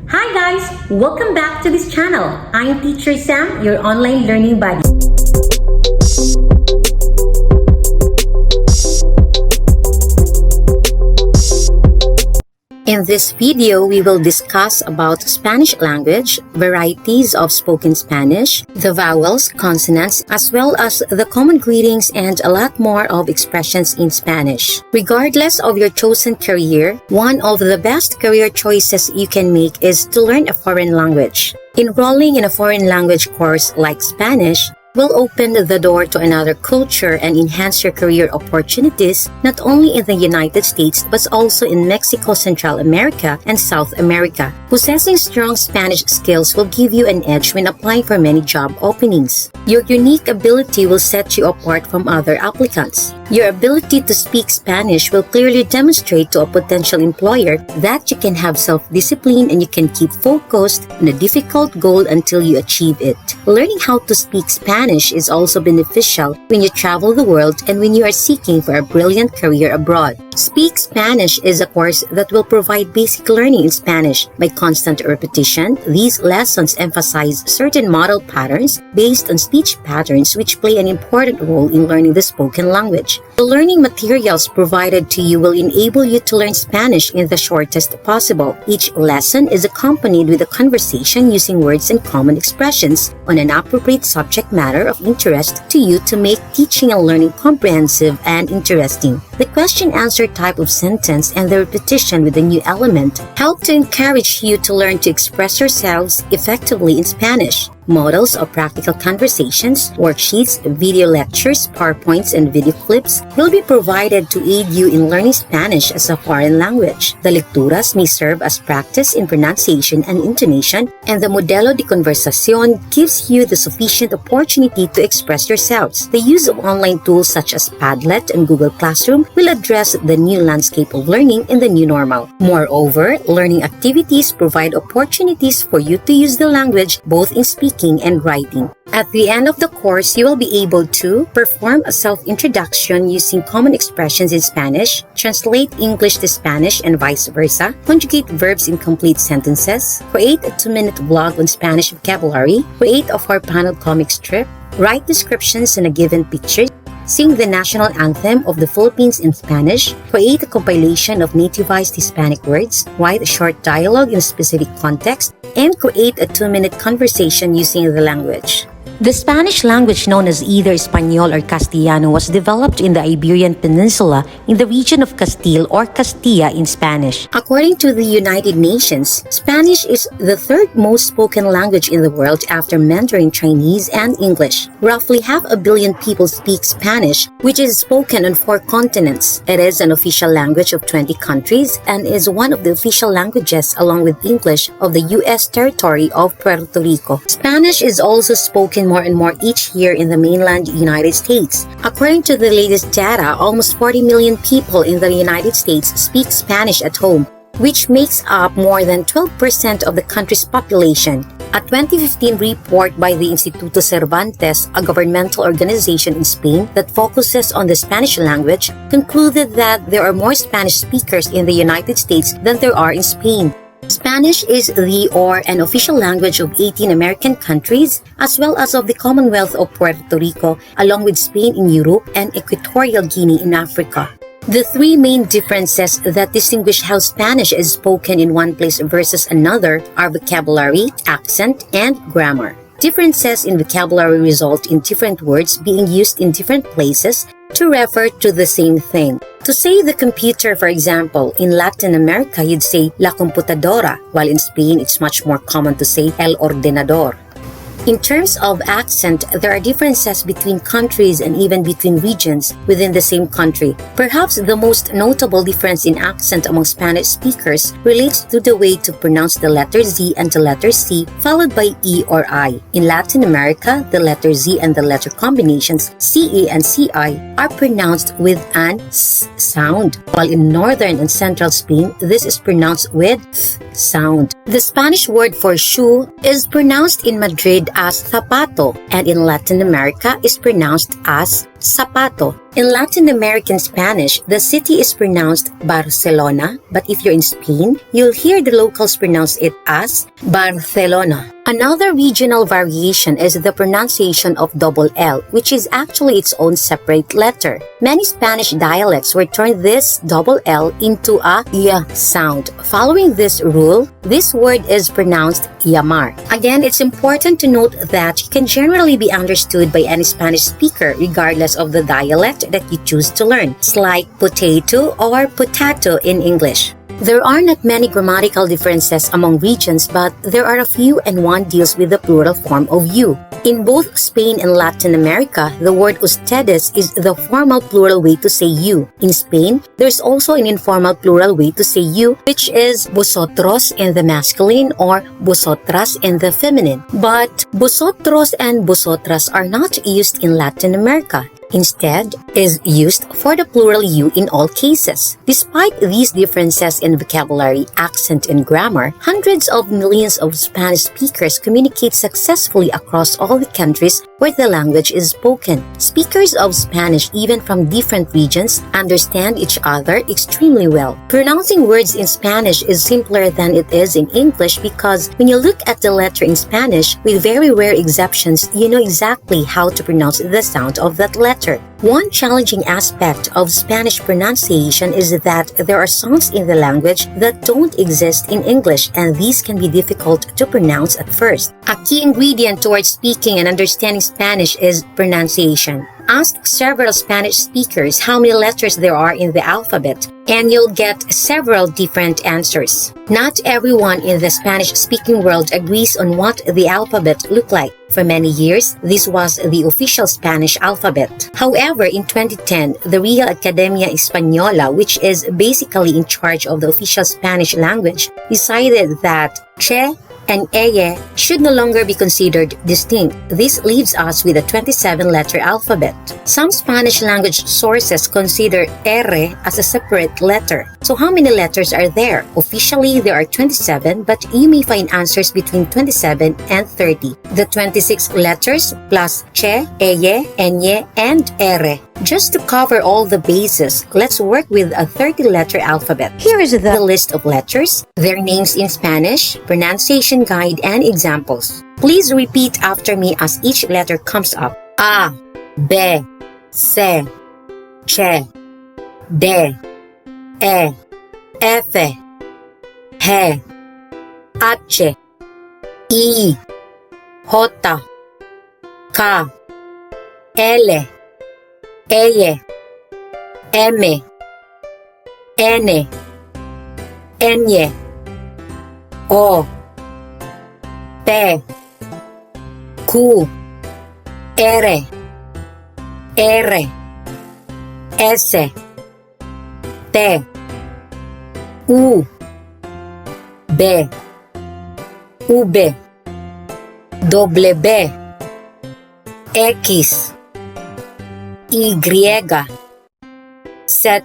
Hi guys! Welcome back to this channel. I'm Teacher Sam, your online learning buddy. In this video, we will discuss about Spanish language, varieties of spoken Spanish, the vowels, consonants, as well as the common greetings and a lot more of expressions in Spanish. Regardless of your chosen career, one of the best career choices you can make is to learn a foreign language. Enrolling in a foreign language course like Spanish will open the door to another culture and enhance your career opportunities not only in the United States but also in Mexico, Central America, and South America. Possessing strong Spanish skills will give you an edge when applying for many job openings. Your unique ability will set you apart from other applicants. Your ability to speak Spanish will clearly demonstrate to a potential employer that you can have self-discipline and you can keep focused on a difficult goal until you achieve it. Learning how to speak Spanish is also beneficial when you travel the world and when you are seeking for a brilliant career abroad. Speak Spanish is a course that will provide basic learning in Spanish. By constant repetition, these lessons emphasize certain model patterns based on speech patterns which play an important role in learning the spoken language. The learning materials provided to you will enable you to learn Spanish in the shortest possible. Each lesson is accompanied with a conversation using words and common expressions on an appropriate subject matter of interest to you to make teaching and learning comprehensive and interesting. The question-answer type of sentence and the repetition with a new element help to encourage you to learn to express yourselves effectively in Spanish. Models of practical conversations, worksheets, video lectures, PowerPoints, and video clips will be provided to aid you in learning Spanish as a foreign language. The lecturas may serve as practice in pronunciation and intonation, and the modelo de conversación gives you the sufficient opportunity to express yourselves. The use of online tools such as Padlet and Google Classroom will address the new landscape of learning in the new normal. Moreover, learning activities provide opportunities for you to use the language both in speaking and writing. At the end of the course, you will be able to perform a self-introduction using common expressions in Spanish, translate English to Spanish and vice versa, conjugate verbs in complete sentences, create a 2-minute vlog on Spanish vocabulary, create a 4-panel comic strip, write descriptions in a given picture, sing the national anthem of the Philippines in Spanish, create a compilation of nativized Hispanic words, write a short dialogue in a specific context, and create a 2-minute conversation using the language. The Spanish language known as either Espanol or Castellano was developed in the Iberian Peninsula in the region of Castile or Castilla in Spanish. According to the United Nations, Spanish is the third most spoken language in the world after Mandarin Chinese and English. Roughly 500 million people speak Spanish, which is spoken on 4 continents. It is an official language of 20 countries and is one of the official languages along with English of the U.S. territory of Puerto Rico. Spanish is also spoken more and more each year in the mainland United States. According to the latest data, almost 40 million people in the United States speak Spanish at home, which makes up more than 12% of the country's population. A 2015 report by the Instituto Cervantes, a governmental organization in Spain that focuses on the Spanish language, concluded that there are more Spanish speakers in the United States than there are in Spain. Spanish is an official language of 18 American countries, as well as of the Commonwealth of Puerto Rico, along with Spain in Europe and Equatorial Guinea in Africa. The 3 main differences that distinguish how Spanish is spoken in one place versus another are vocabulary, accent, and grammar. Differences in vocabulary result in different words being used in different places to refer to the same thing. To say the computer, for example, in Latin America, you'd say la computadora, while in Spain, it's much more common to say el ordenador. In terms of accent, there are differences between countries and even between regions within the same country. Perhaps the most notable difference in accent among Spanish speakers relates to the way to pronounce the letter Z and the letter C, followed by E or I. In Latin America, the letter Z and the letter combinations CE and CI are pronounced with an S sound, while in northern and central Spain, this is pronounced with Th sound. The Spanish word for shoe is pronounced in Madrid as zapato, and in Latin America is pronounced as Zapato. In Latin American Spanish, the city is pronounced Barcelona, but if you're in Spain, you'll hear the locals pronounce it as Barcelona. Another regional variation is the pronunciation of double L, which is actually its own separate letter. Many Spanish dialects will turn this double L into a Y sound. Following this rule, this word is pronounced llamar. Again, it's important to note that it can generally be understood by any Spanish speaker regardless of the dialect that you choose to learn. It's like potato or potato in English. There are not many grammatical differences among regions, but there are a few, and one deals with the plural form of you. In both Spain and Latin America, the word ustedes is the formal plural way to say you. In Spain, there's also an informal plural way to say you, which is vosotros in the masculine or vosotras in the feminine. But vosotros and vosotras are not used in Latin America. Instead, is used for the plural you in all cases. Despite these differences in vocabulary, accent, and grammar, hundreds of millions of Spanish speakers communicate successfully across all the countries where the language is spoken. Speakers of Spanish, even from different regions, understand each other extremely well. Pronouncing words in Spanish is simpler than it is in English because when you look at the letter in Spanish, with very rare exceptions, you know exactly how to pronounce the sound of that letter. One challenging aspect of Spanish pronunciation is that there are sounds in the language that don't exist in English, and these can be difficult to pronounce at first. A key ingredient towards speaking and understanding Spanish is pronunciation. Ask several Spanish speakers how many letters there are in the alphabet, and you'll get several different answers. Not everyone in the Spanish-speaking world agrees on what the alphabet looked like. For many years, this was the official Spanish alphabet. However, in 2010, the Real Academia Española, which is basically in charge of the official Spanish language, decided that che and eye should no longer be considered distinct. This leaves us with a 27-letter alphabet. Some Spanish language sources consider R as a separate letter. So how many letters are there? Officially, there are 27, but you may find answers between 27 and 30. The 26 letters plus che, eye, enye, and R. Just to cover all the bases, let's work with a 30-letter alphabet. Here is the list of letters, their names in Spanish, pronunciation guide, and examples. Please repeat after me as each letter comes up. A, B, C, Ch, D, E, F, G, H, I, J, K, L, E, M, N, N, O, P, Q, R, R, S, T, U, B, V, W, X, Y, Z.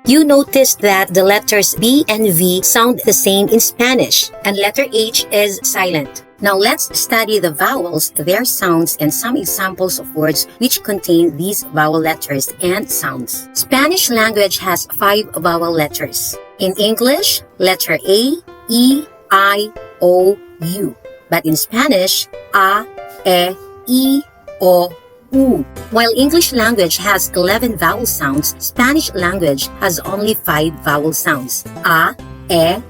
You notice that the letters B and V sound the same in Spanish, and letter H is silent. Now let's study the vowels, their sounds, and some examples of words which contain these vowel letters and sounds. Spanish language has 5 vowel letters. In English, letter A, E, I, O, U. But in Spanish, A, E, I, O, U. While English language has 11 vowel sounds, Spanish language has only 5 vowel sounds. A, I,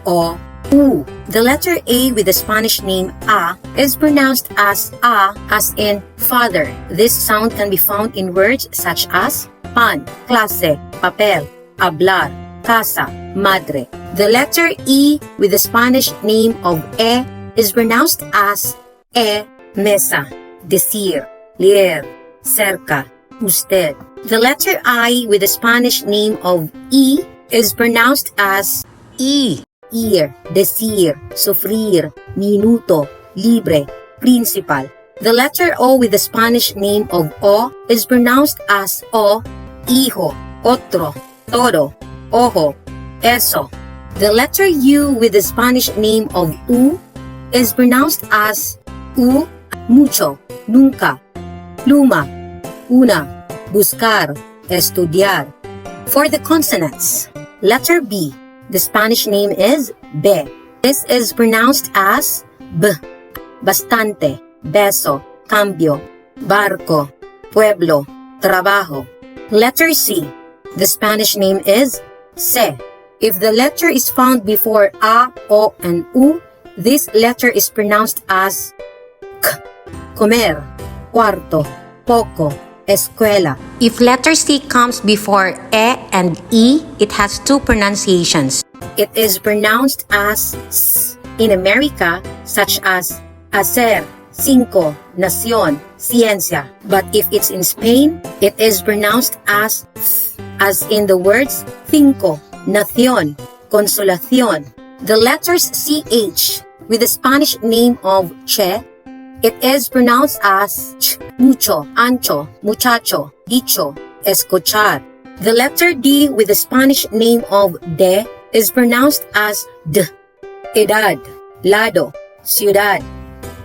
O, U. The letter A with the Spanish name A is pronounced as A, as in father. This sound can be found in words such as pan, clase, papel, hablar, casa, madre. The letter E with the Spanish name of E is pronounced as mesa, decir, leer, cerca, usted. The letter I with the Spanish name of E is pronounced as I, ir, decir, sufrir, minuto, libre, principal. The letter O with the Spanish name of O is pronounced as O, hijo, otro, toro, ojo, eso. The letter U with the Spanish name of U is pronounced as U, mucho, nunca, pluma, Una, buscar, estudiar. For the consonants, letter B, the Spanish name is be. This is pronounced as b. Bastante, beso, cambio, barco, pueblo, trabajo. Letter C, the Spanish name is se. If the letter is found before a, o, and u, this letter is pronounced as k. Comer, cuarto, poco, escuela. If letter C comes before e and e, it has two pronunciations. It is pronounced as s in America, such as hacer, cinco, nación, ciencia. But if it's in Spain, it is pronounced as th, as in the words cinco, nación, consolación. The letters CH with the Spanish name of che, it is pronounced as ch, mucho, ancho, muchacho, dicho, escuchar. The letter D with the Spanish name of de is pronounced as d. Edad, lado, ciudad,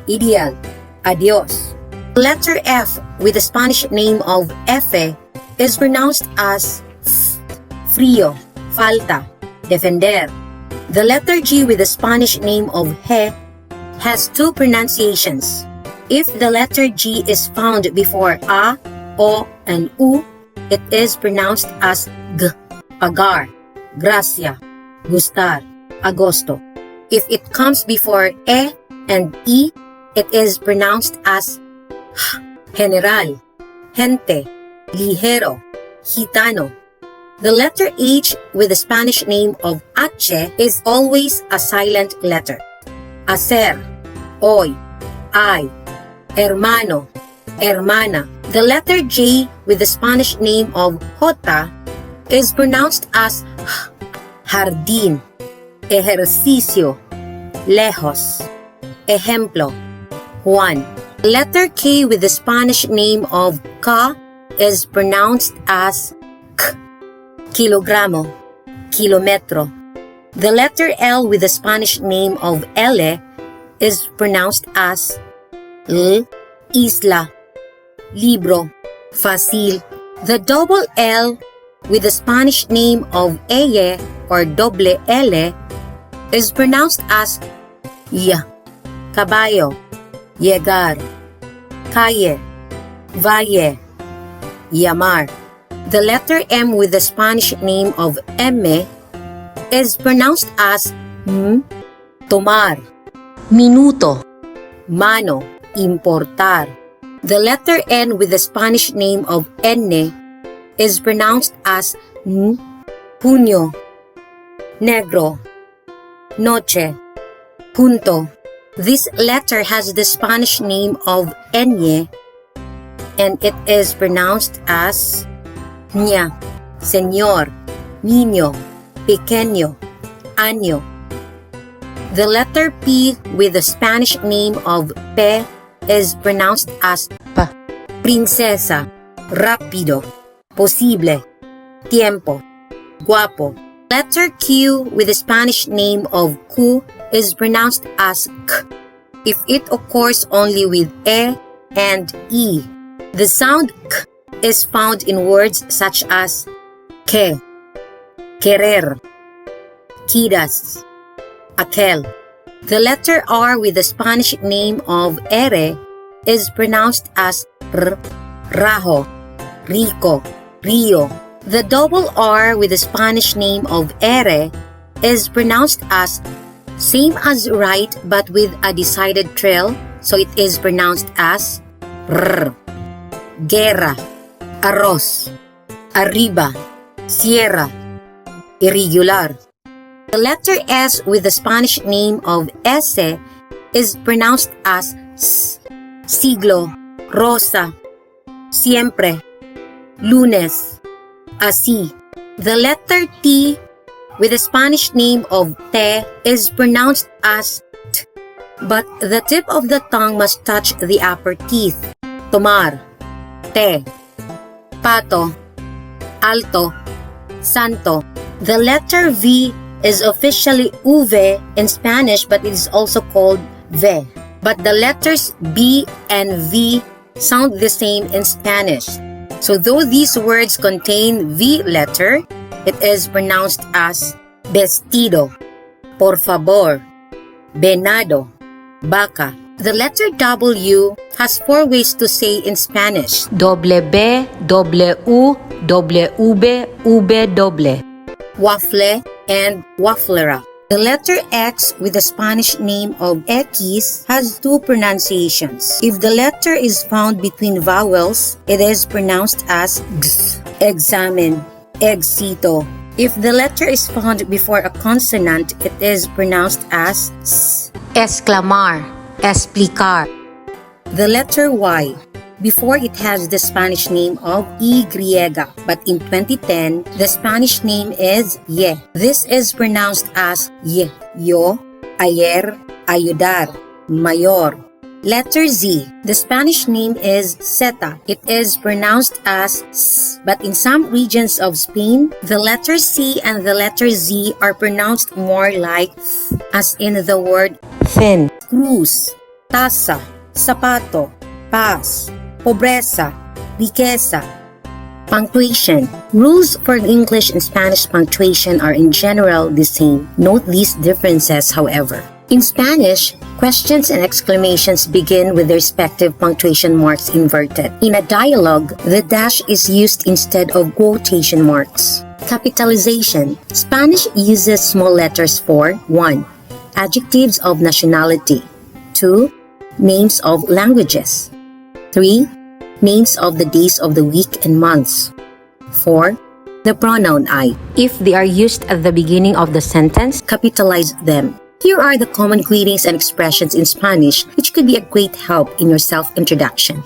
ideal, adios. Letter F with the Spanish name of efe is pronounced as f, frío, falta, defender. The letter G with the Spanish name of he has two pronunciations. If the letter G is found before a, o, and u, it is pronounced as g. Pagar, gracia, gustar, agosto. If it comes before e and e, it is pronounced as h. General, gente, ligero, gitano. The letter H with the Spanish name of H is always a silent letter. Hacer, hoy, ay, hermano, hermana. The letter J with the Spanish name of Jota is pronounced as h. Jardín, ejercicio, lejos. Ejemplo, Juan. Letter K with the Spanish name of Ka is pronounced as k. Kilogramo, kilometro. The letter L with the Spanish name of L is pronounced as L. Isla, libro, fácil. The double L with the Spanish name of ella or doble L is pronounced as ya. Caballo, llegar, calle, valle, llamar. The letter M with the Spanish name of M is pronounced as m. Tomar, minuto, mano, importar. The letter N with the Spanish name of N is pronounced as n. Puño, negro, noche, punto. This letter has the Spanish name of Ñ, and it is pronounced as ña, señor, niño, pequeño, año. The letter P with the Spanish name of P is pronounced as P. Princesa, rápido, posible, tiempo, guapo. Letter Q with the Spanish name of Q is pronounced as K if it occurs only with E and E. The sound K is found in words such as que, querer, quieras, aquel. The letter R with the Spanish name of R is pronounced as R, rajo, rico, río. The double R with the Spanish name of R is pronounced as same as right but with a decided trill, so it is pronounced as R. Guerra, arroz, arriba, sierra, irregular. The letter S with the Spanish name of S is pronounced as S. Siglo, rosa, siempre, lunes, así. The letter T with the Spanish name of Te is pronounced as T, but the tip of the tongue must touch the upper teeth. Tomar, te, pato, alto, santo. The letter V is officially uve in Spanish, but it is also called ve. But the letters B and V sound the same in Spanish. So though these words contain V letter, it is pronounced as vestido, por favor, venado, vaca. The letter W has 4 ways to say in Spanish. Doble B, doble U, doble V, V doble. Waffle and wafflera. The letter X with the Spanish name of X has 2 pronunciations. If the letter is found between vowels, it is pronounced as X. Examine, éxito. If the letter is found before a consonant, it is pronounced as S. Exclamar, explicar. The letter Y. Before it has the Spanish name of Y, but in 2010, the Spanish name is Y. This is pronounced as Y, yo, ayer, ayudar, mayor. Letter Z. The Spanish name is Zeta. It is pronounced as S, but in some regions of Spain, the letter C and the letter Z are pronounced more like Th, as in the word Thin. cruz, taza, zapato, paz, pobreza, riqueza. Punctuation. Rules for English and Spanish punctuation are in general the same. Note these differences, however. In Spanish, questions and exclamations begin with their respective punctuation marks inverted. In a dialogue, the dash is used instead of quotation marks. Capitalization. Spanish uses small letters for 1. Adjectives of nationality. 2. Names of languages. 3. Names of the days of the week and months. 4. The pronoun I. If they are used at the beginning of the sentence, Capitalize them. Here are the common greetings and expressions in Spanish which could be a great help in your self-introduction.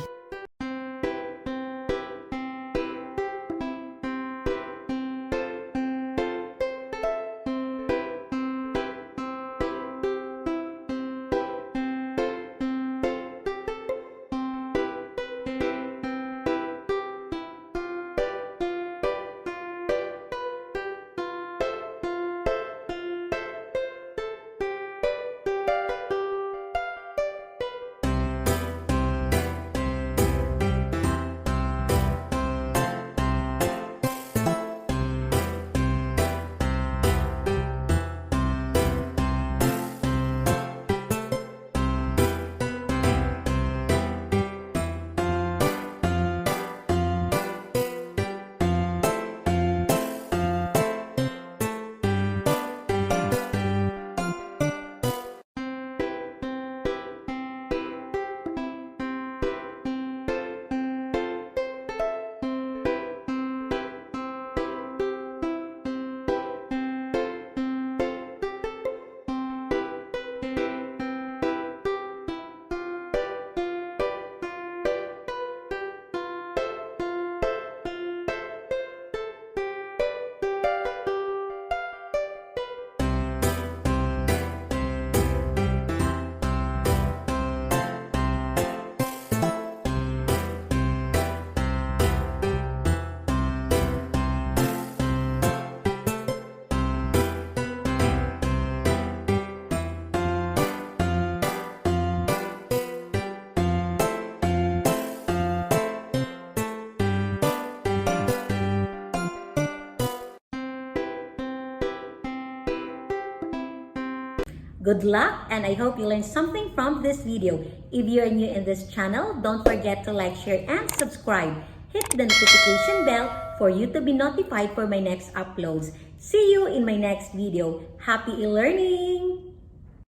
Good luck, and I hope you learned something from this video. If you are new in this channel, don't forget to like, share, and subscribe. Hit the notification bell for you to be notified for my next uploads. See you in my next video. Happy e-learning!